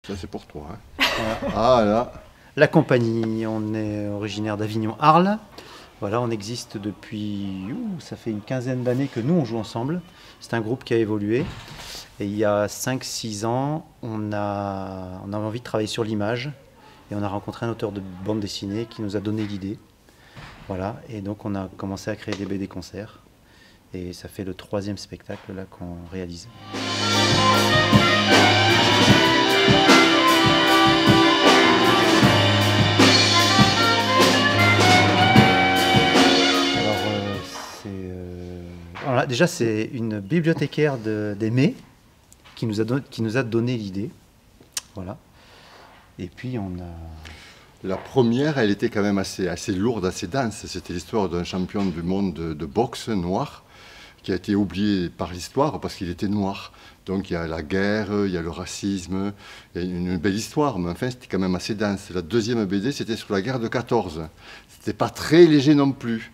Ça, c'est pour toi. Hein. Voilà. Ah là. La compagnie, on est originaire d'Avignon-Arles. Voilà, on existe depuis, ça fait une quinzaine d'années que nous on joue ensemble. C'est un groupe qui a évolué. Et il y a 5-6 ans, on avait envie de travailler sur l'image. Et on a rencontré un auteur de bande dessinée qui nous a donné l'idée. Voilà, et donc on a commencé à créer des BD concerts. Et ça fait le 3e spectacle là qu'on réalise. Alors, déjà, c'est une bibliothécaire d'Aimé qui nous a donné l'idée. Voilà. Et puis, on a... La première, elle était quand même assez lourde, assez dense. C'était l'histoire d'un champion du monde de boxe noir qui a été oublié par l'histoire parce qu'il était noir. Donc il y a la guerre, il y a le racisme, il y a une belle histoire, mais enfin c'était quand même assez dense. La deuxième BD, c'était sur la guerre de 14. C'était pas très léger non plus.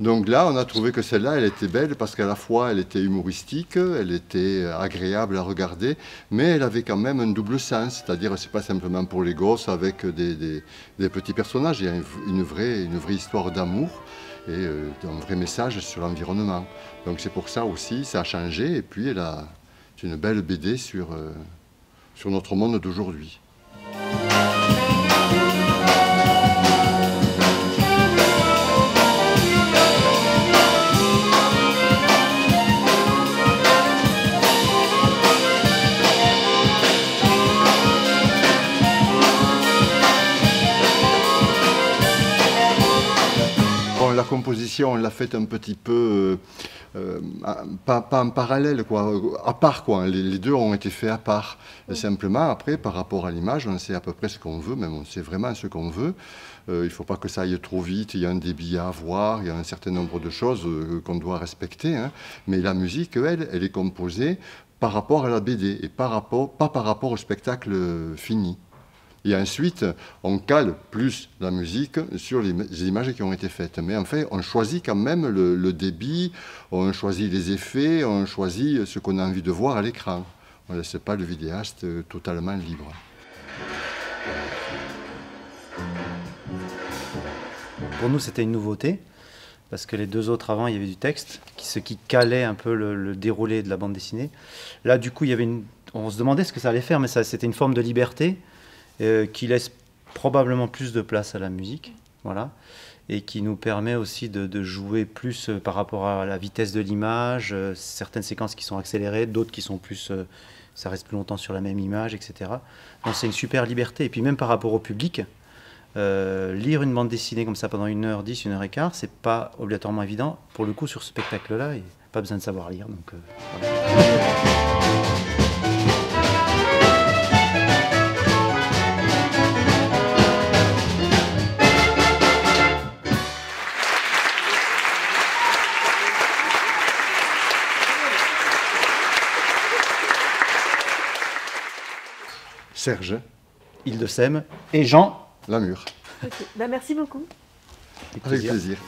Donc là, on a trouvé que celle-là, elle était belle parce qu'à la fois, elle était humoristique, elle était agréable à regarder, mais elle avait quand même un double sens. C'est-à-dire, c'est pas simplement pour les gosses avec des petits personnages. Il y a une vraie histoire d'amour et un vrai message sur l'environnement. Donc c'est pour ça aussi, ça a changé. Et puis, c'est une belle BD sur notre monde d'aujourd'hui. La composition, on l'a faite un petit peu, pas en parallèle, quoi, à part. Quoi. Les deux ont été faits à part. Et simplement, après, par rapport à l'image, on sait à peu près ce qu'on veut, même on sait vraiment ce qu'on veut. Il ne faut pas que ça aille trop vite, il y a un débit à avoir, il y a un certain nombre de choses qu'on doit respecter. Hein. Mais la musique, elle est composée par rapport à la BD, et pas par rapport au spectacle fini. Et ensuite, on cale plus la musique sur les images qui ont été faites. Mais en fait, on choisit quand même le débit, on choisit les effets, on choisit ce qu'on a envie de voir à l'écran. On ne laisse pas le vidéaste totalement libre. Pour nous, c'était une nouveauté, parce que les deux autres avant, il y avait du texte, ce qui calait un peu le déroulé de la bande dessinée. Là, du coup, on se demandait ce que ça allait faire, mais c'était une forme de liberté. Qui laisse probablement plus de place à la musique, voilà, et qui nous permet aussi de jouer plus par rapport à la vitesse de l'image, certaines séquences qui sont accélérées, d'autres qui sont plus, ça reste plus longtemps sur la même image, etc. Donc c'est une super liberté, et puis même par rapport au public, lire une bande dessinée comme ça pendant 1h10, 1h15, c'est pas obligatoirement évident. Pour le coup, sur ce spectacle-là, il n'y a pas besoin de savoir lire, donc voilà. Serge. Île-de-Sème et Jean Lamure. Okay. Bah, merci beaucoup. Avec plaisir.